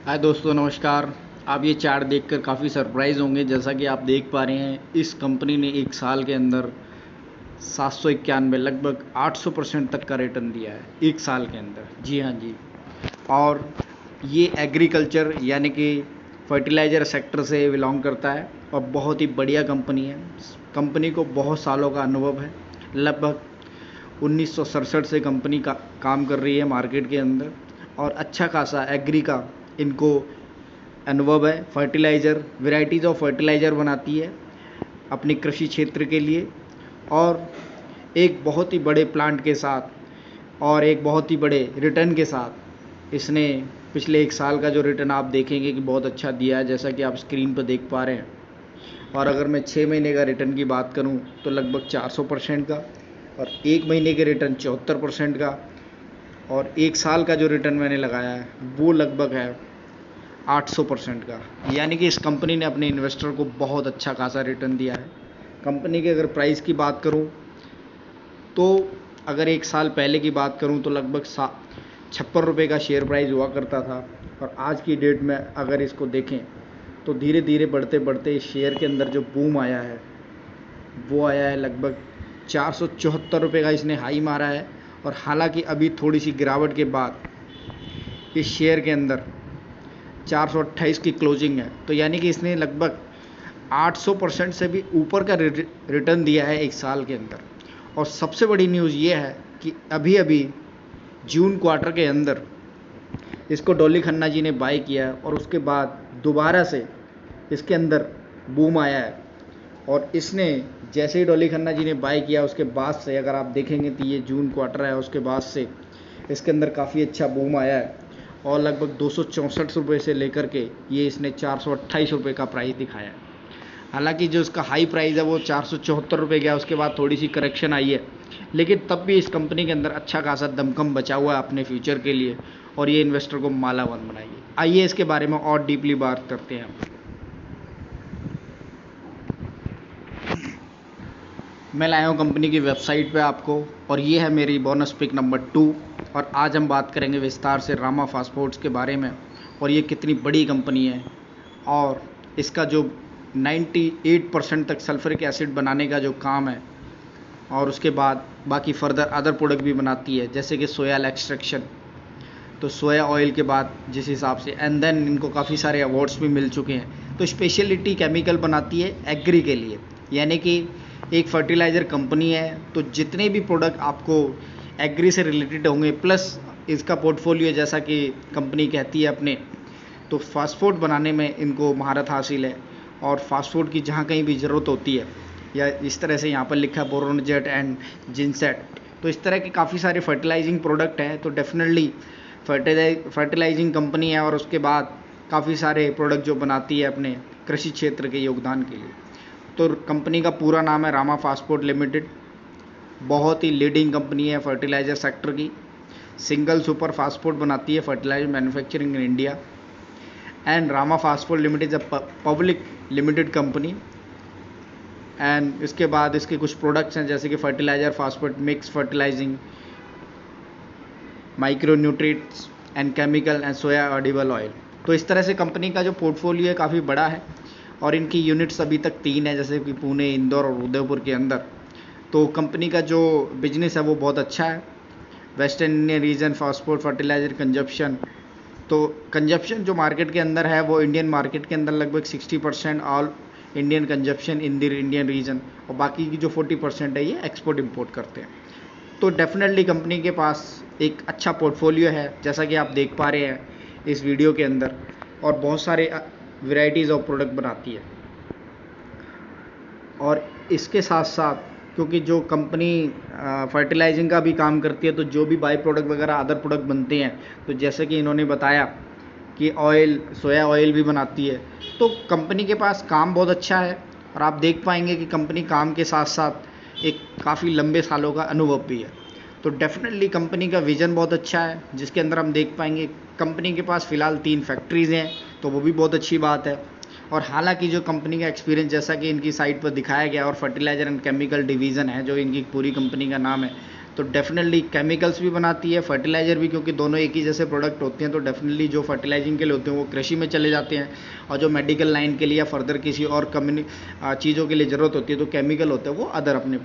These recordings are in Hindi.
हाय दोस्तों, नमस्कार। आप ये चार्ट देखकर काफ़ी सरप्राइज़ होंगे। जैसा कि आप देख पा रहे हैं, इस कंपनी ने एक साल के अंदर 791 लगभग 800% तक का रिटर्न दिया है एक साल के अंदर। जी हाँ जी। और ये एग्रीकल्चर यानी कि फर्टिलाइज़र सेक्टर से बिलोंग करता है और बहुत ही बढ़िया कंपनी है। कंपनी को बहुत सालों का अनुभव है। लगभग 1967 से कंपनी का काम कर रही है मार्केट के अंदर और अच्छा खासा एग्री का इनको अनुभव है। फर्टिलाइज़र वेराइटीज़ ऑफ फर्टिलाइज़र बनाती है अपने कृषि क्षेत्र के लिए और एक बहुत ही बड़े प्लांट के साथ और एक बहुत ही बड़े रिटर्न के साथ इसने पिछले एक साल का जो रिटर्न आप देखेंगे कि बहुत अच्छा दिया है, जैसा कि आप स्क्रीन पर देख पा रहे हैं। और अगर मैं 6 महीने का रिटर्न की बात करूं तो लगभग 400% का और 1 महीने के रिटर्न 74% का और एक साल का जो रिटर्न मैंने लगाया है वो लगभग है 800% का। यानी कि इस कंपनी ने अपने इन्वेस्टर को बहुत अच्छा खासा रिटर्न दिया है। कंपनी के अगर प्राइस की बात करूं तो अगर एक साल पहले की बात करूं तो लगभग 56 रुपये का शेयर प्राइस हुआ करता था और आज की डेट में अगर इसको देखें तो धीरे धीरे बढ़ते बढ़ते इस शेयर के अंदर जो बूम आया है वो आया है लगभग 474 रुपये का इसने हाई मारा है। और हालांकि अभी थोड़ी सी गिरावट के बाद इस शेयर के अंदर 428 की क्लोजिंग है। तो यानी कि इसने लगभग 800% से भी ऊपर का रिटर्न दिया है एक साल के अंदर। और सबसे बड़ी न्यूज़ ये है कि अभी अभी जून क्वार्टर के अंदर इसको डॉली खन्ना जी ने बाय किया और उसके बाद दोबारा से इसके अंदर बूम आया है। और इसने जैसे ही डॉली खन्ना जी ने बाय किया उसके बाद से अगर आप देखेंगे तो ये जून क्वार्टर है, उसके बाद से इसके अंदर काफ़ी अच्छा बूम आया है और लगभग 264 रुपये से लेकर के ये इसने 428 रुपये का प्राइस दिखाया है। हालांकि जो इसका हाई प्राइस है वो 474 रुपये गया, उसके बाद थोड़ी सी करेक्शन आई है, लेकिन तब भी इस कंपनी के अंदर अच्छा खासा दमखम बचा हुआ है अपने फ्यूचर के लिए और ये इन्वेस्टर को मालामाल बनाएगी। आइए इसके बारे में और डीपली बात करते हैं। मैं लाया हूँ कंपनी की वेबसाइट पे आपको और ये है मेरी बोनस पिक नंबर 2 और आज हम बात करेंगे विस्तार से रामा फास्फोर्ट्स के बारे में और ये कितनी बड़ी कंपनी है और इसका जो 98% तक सल्फ्यूरिक एसिड बनाने का जो काम है और उसके बाद बाकी फर्दर अदर प्रोडक्ट भी बनाती है जैसे कि सोया एक्सट्रैक्शन। तो सोया ऑयल के बाद जिस हिसाब से एंड देन इनको काफ़ी सारे अवार्ड्स भी मिल चुके हैं। तो स्पेशलिटी केमिकल बनाती है एग्री के लिए, यानी कि एक फर्टिलाइज़र कंपनी है तो जितने भी प्रोडक्ट आपको एग्री से रिलेटेड होंगे प्लस इसका पोर्टफोलियो जैसा कि कंपनी कहती है अपने, तो फास्टफूड बनाने में इनको महारत हासिल है और फास्टफूड की जहाँ कहीं भी ज़रूरत होती है या इस तरह से यहाँ पर लिखा है बोरोनजेट एंड जिनसेट, तो इस तरह के काफ़ी सारे फर्टिलाइजिंग प्रोडक्ट हैं। तो डेफिनेटली फर्टिलाइजिंग कंपनी है और उसके बाद काफ़ी सारे प्रोडक्ट जो बनाती है अपने कृषि क्षेत्र के योगदान के लिए। तो कंपनी का पूरा नाम है रामा फास्फोर्ट लिमिटेड। बहुत ही लीडिंग कंपनी है फर्टिलाइज़र सेक्टर की। सिंगल सुपर फास्फोर्ट बनाती है fertiliser manufacturing in India and Rama phosphate limited is a public limited company. And इसके बाद इसके कुछ प्रोडक्ट्स हैं जैसे कि fertiliser, phosphate mix fertilising, micro nutrients and chemical and soya edible oil. तो इस तरह से कंपनी का जो पोर्टफोलियो है काफ़ी बड़ा है और इनकी यूनिट्स अभी तक 3 है जैसे कि पुणे, इंदौर और उदयपुर के अंदर। तो कंपनी का जो बिजनेस है वो बहुत अच्छा है। Western Indian region phosphate fertiliser consumption, तो कंजप्शन जो मार्केट के अंदर है वो इंडियन मार्केट के अंदर लगभग 60% all Indian consumption in the Indian reason और बाकी की जो 40% है ये एक्सपोर्ट इंपोर्ट करते हैं। तो डेफिनेटली कंपनी के पास एक अच्छा पोर्टफोलियो है जैसा कि आप देख पा रहे हैं इस वीडियो के अंदर और बहुत सारे वैरायटीज़ ऑफ प्रोडक्ट बनाती है। और इसके साथ साथ क्योंकि जो कंपनी फर्टिलाइजिंग का भी काम करती है तो जो भी बाई प्रोडक्ट वगैरह अदर प्रोडक्ट बनते हैं, तो जैसे कि इन्होंने बताया कि ऑयल, सोया ऑयल भी बनाती है। तो कंपनी के पास काम बहुत अच्छा है और आप देख पाएंगे कि कंपनी काम के साथ साथ एक काफ़ी लंबे सालों का अनुभव भी है। तो डेफिनेटली कंपनी का विज़न बहुत अच्छा है जिसके अंदर हम देख पाएंगे कंपनी के पास फ़िलहाल 3 फैक्ट्रीज़ हैं, तो वो भी बहुत अच्छी बात है। और हालांकि जो कंपनी का एक्सपीरियंस जैसा कि इनकी साइट पर दिखाया गया और फर्टिलाइज़र एंड केमिकल डिवीज़न है जो इनकी पूरी कंपनी का नाम है, तो डेफिनेटली केमिकल्स भी बनाती है, फर्टिलाइज़र भी, क्योंकि दोनों एक ही जैसे प्रोडक्ट होते हैं। तो डेफिनेटली जो फर्टिलाइजिंग के लिए होते हैं वो कृषि में चले जाते हैं, और जो मेडिकल लाइन के लिए या फर्दर किसी और चीज़ों के लिए ज़रूरत होती है तो केमिकल होते हैं वो अदर अपने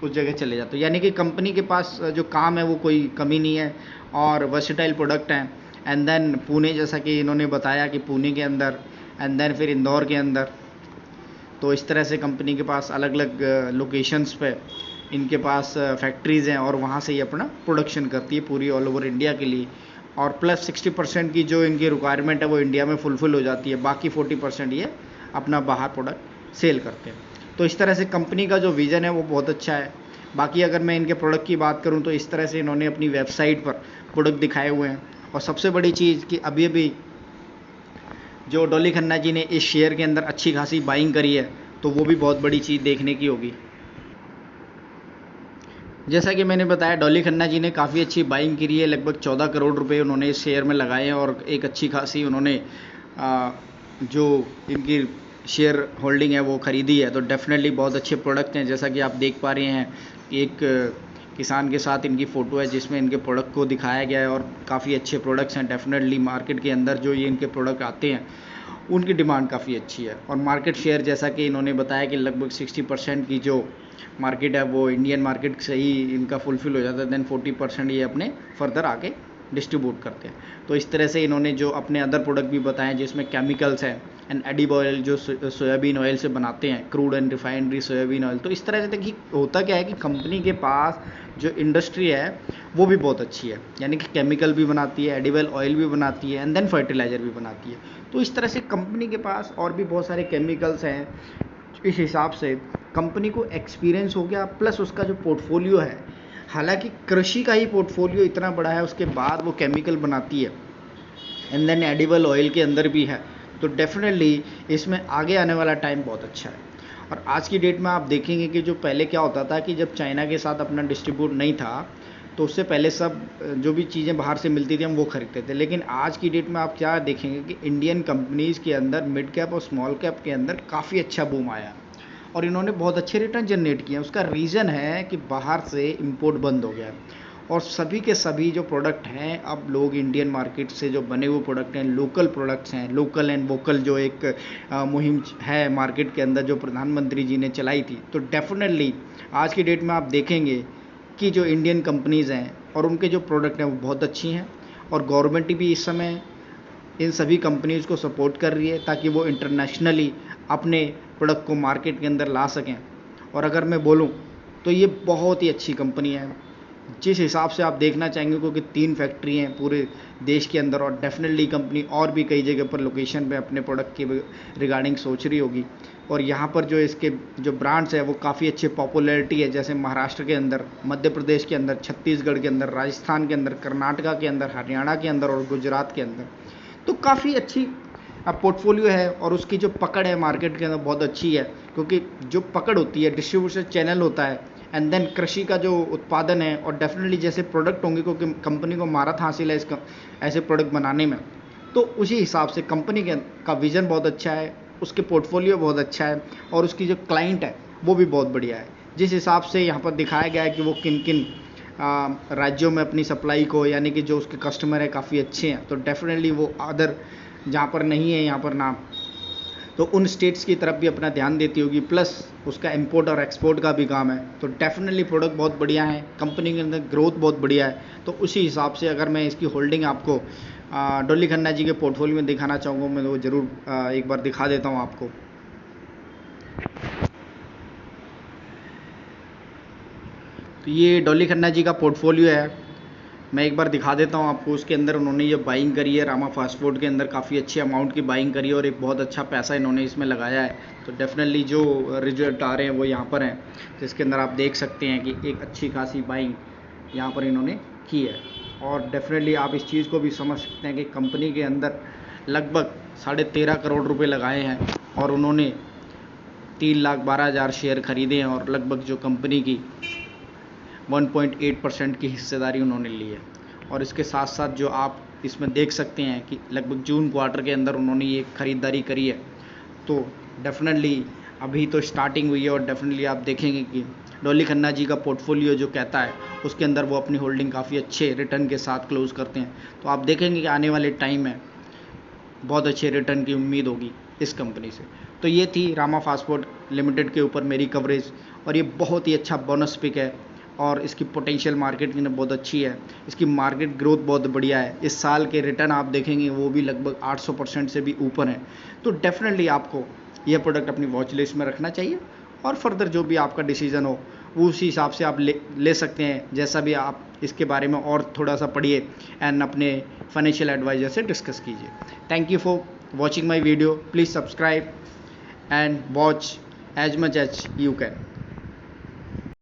उस जगह चले जाते हैं। यानी कि कंपनी के पास जो काम है वो कोई कमी नहीं है, और वर्सेटाइल प्रोडक्ट हैं। एंड देन पुणे, जैसा कि इन्होंने बताया कि पुणे के अंदर, एंड देन फिर इंदौर के अंदर, तो इस तरह से कंपनी के पास अलग अलग लोकेशंस पे इनके पास फैक्ट्रीज़ हैं, और वहाँ से ये अपना प्रोडक्शन करती है पूरी ऑल ओवर इंडिया के लिए। और प्लस 60% की जो इनकी रिक्वायरमेंट है वो इंडिया में फुलफ़िल हो जाती है, बाकी 40% ये अपना बाहर प्रोडक्ट सेल करते हैं। तो इस तरह से कंपनी का जो विज़न है वो बहुत अच्छा है। बाकी अगर मैं इनके प्रोडक्ट की बात करूँ तो इस तरह से इन्होंने अपनी वेबसाइट पर प्रोडक्ट दिखाए हुए हैं। और सबसे बड़ी चीज़ कि अभी जो डॉली खन्ना जी ने इस शेयर के अंदर अच्छी खासी बाइंग करी है, तो वो भी बहुत बड़ी चीज़ देखने की होगी। जैसा कि मैंने बताया, डॉली खन्ना जी ने काफ़ी अच्छी बाइंग करी है, लगभग 14 करोड़ रुपए उन्होंने इस शेयर में लगाए हैं, और एक अच्छी खासी उन्होंने जो इनकी शेयर होल्डिंग है वो ख़रीदी है। तो डेफिनेटली बहुत अच्छे प्रोडक्ट हैं, जैसा कि आप देख पा रहे हैं। एक किसान के साथ इनकी फ़ोटो है जिसमें इनके प्रोडक्ट को दिखाया गया है, और काफ़ी अच्छे प्रोडक्ट्स हैं। डेफिनेटली मार्केट के अंदर जो ये इनके प्रोडक्ट आते हैं उनकी डिमांड काफ़ी अच्छी है। और मार्केट शेयर, जैसा कि इन्होंने बताया कि लगभग 60% की जो मार्केट है वो इंडियन मार्केट से ही इनका फुलफ़िल हो जाता है, देन 40% ये अपने फर्दर आके डिस्ट्रीब्यूट करते हैं। तो इस तरह से इन्होंने जो अपने अदर प्रोडक्ट भी बताएं जिसमें केमिकल्स हैं, एंड एडिबल ऑयल जो सोयाबीन ऑयल से बनाते हैं, crude and refinery soybean oil. तो इस तरह से देखिए होता क्या है कि कंपनी के पास जो इंडस्ट्री है वो भी बहुत अच्छी है, यानी कि केमिकल भी बनाती है, एडिबल ऑयल भी बनाती है, एंड देन फर्टिलाइज़र भी बनाती है। तो इस तरह से कंपनी के पास और भी बहुत सारे केमिकल्स हैं। इस हिसाब से कंपनी को एक्सपीरियंस हो गया, प्लस उसका जो पोर्टफोलियो है, हालांकि कृषि का ही पोर्टफोलियो इतना बड़ा है, उसके बाद वो केमिकल बनाती है, एंड देन एडिबल ऑयल के अंदर भी है। तो डेफिनेटली इसमें आगे आने वाला टाइम बहुत अच्छा है। और आज की डेट में आप देखेंगे कि जो पहले क्या होता था कि जब चाइना के साथ अपना डिस्ट्रीब्यूट नहीं था, तो उससे पहले सब जो भी चीज़ें बाहर से मिलती थी हम वो खरीदते थे। लेकिन आज की डेट में आप क्या देखेंगे कि इंडियन कंपनीज़ के अंदर मिड कैप और स्मॉल कैप के अंदर काफ़ी अच्छा बूम आया, और इन्होंने बहुत अच्छे रिटर्न जनरेट किए हैं। उसका रीज़न है कि बाहर से इम्पोर्ट बंद हो गया है, और सभी के सभी जो प्रोडक्ट हैं अब लोग इंडियन मार्केट से जो बने हुए प्रोडक्ट हैं, लोकल प्रोडक्ट्स हैं, लोकल एंड वोकल जो एक मुहिम है मार्केट के अंदर जो प्रधानमंत्री जी ने चलाई थी। तो डेफिनेटली आज की डेट में आप देखेंगे कि जो इंडियन कंपनीज़ हैं और उनके जो प्रोडक्ट हैं वो बहुत अच्छी हैं, और गवर्नमेंट भी इस समय इन सभी कंपनीज़ को सपोर्ट कर रही है ताकि वो इंटरनेशनली अपने प्रोडक्ट को मार्केट के अंदर ला सकें। और अगर मैं बोलूं तो ये बहुत ही अच्छी कंपनी है जिस हिसाब से आप देखना चाहेंगे, क्योंकि 3 फैक्ट्री हैं पूरे देश के अंदर, और डेफिनेटली कंपनी और भी कई जगह पर लोकेशन पे अपने प्रोडक्ट के रिगार्डिंग सोच रही होगी। और यहाँ पर जो इसके जो ब्रांड्स है वो काफ़ी अच्छे पॉपुलैरिटी है, जैसे महाराष्ट्र के अंदर, मध्य प्रदेश के अंदर, छत्तीसगढ़ के अंदर, राजस्थान के अंदर, कर्नाटका के अंदर, हरियाणा के अंदर और गुजरात के अंदर। तो काफ़ी अच्छी पोर्टफोलियो है, और उसकी जो पकड़ है मार्केट के अंदर बहुत अच्छी है, क्योंकि जो पकड़ होती है, डिस्ट्रीब्यूशन चैनल होता है, एंड देन कृषि का जो उत्पादन है, और डेफिनेटली जैसे प्रोडक्ट होंगे, क्योंकि कंपनी को महारत हासिल है इसका ऐसे प्रोडक्ट बनाने में। तो उसी हिसाब से कंपनी का विज़न बहुत अच्छा है, उसके पोर्टफोलियो बहुत अच्छा है, और उसकी जो क्लाइंट है वो भी बहुत बढ़िया है। जिस हिसाब से यहाँ पर दिखाया गया है कि वो किन किन राज्यों में अपनी सप्लाई को, यानी कि जो उसके कस्टमर है काफ़ी अच्छे हैं, तो डेफिनेटली वो अदर जहाँ पर नहीं है यहाँ पर नाम, तो उन स्टेट्स की तरफ भी अपना ध्यान देती होगी, प्लस उसका इंपोर्ट और एक्सपोर्ट का भी काम है। तो डेफिनेटली प्रोडक्ट बहुत बढ़िया है, कंपनी के अंदर ग्रोथ बहुत बढ़िया है। तो उसी हिसाब से अगर मैं इसकी होल्डिंग आपको डॉली खन्ना जी के पोर्टफोलियो में दिखाना चाहूँगा, मैं वो ज़रूर एक बार दिखा देता हूँ आपको। तो ये डॉली खन्ना जी का पोर्टफोलियो है, मैं एक बार दिखा देता हूँ आपको। उसके अंदर उन्होंने ये बाइंग करी है, रामा फास्ट फूड के अंदर काफ़ी अच्छी अमाउंट की बाइंग करी है, और एक बहुत अच्छा पैसा इन्होंने इसमें लगाया है। तो डेफिनेटली जो रिजल्ट आ रहे हैं वो यहाँ पर हैं, जिसके अंदर आप देख सकते हैं कि एक अच्छी खासी बाइंग यहाँ पर इन्होंने की है। और डेफिनेटली आप इस चीज़ को भी समझ सकते हैं कि कंपनी के अंदर लगभग 13.5 करोड़ रुपये लगाए हैं, और उन्होंने 3,12,000 शेयर खरीदे हैं, और लगभग जो कंपनी की 1.8% की हिस्सेदारी उन्होंने ली है। और इसके साथ साथ जो आप इसमें देख सकते हैं कि लगभग जून क्वार्टर के अंदर उन्होंने ये खरीदारी करी है। तो डेफिनेटली अभी तो स्टार्टिंग हुई है और डेफिनेटली आप देखेंगे कि डॉली खन्ना जी का पोर्टफोलियो जो कहता है उसके अंदर वो अपनी होल्डिंग काफ़ी अच्छे रिटर्न के साथ क्लोज करते हैं। तो आप देखेंगे कि आने वाले टाइम में बहुत अच्छे रिटर्न की उम्मीद होगी इस कंपनी से। तो ये थी रामा फास्ट फूड लिमिटेड के ऊपर मेरी कवरेज, और ये बहुत ही अच्छा बोनस पिक है और इसकी पोटेंशियल मार्केट में बहुत अच्छी है, इसकी मार्केट ग्रोथ बहुत बढ़िया है। इस साल के रिटर्न आप देखेंगे वो भी लगभग 800% से भी ऊपर हैं। तो डेफिनेटली आपको ये प्रोडक्ट अपनी वॉच लिस्ट में रखना चाहिए और फर्दर जो भी आपका डिसीजन हो वो उसी हिसाब से आप ले सकते हैं, जैसा भी आप इसके बारे में और थोड़ा सा पढ़िए एंड अपने फाइनेंशियल एडवाइजर से डिस्कस कीजिए। Thank you for watching my video. Please subscribe and watch as much as you can.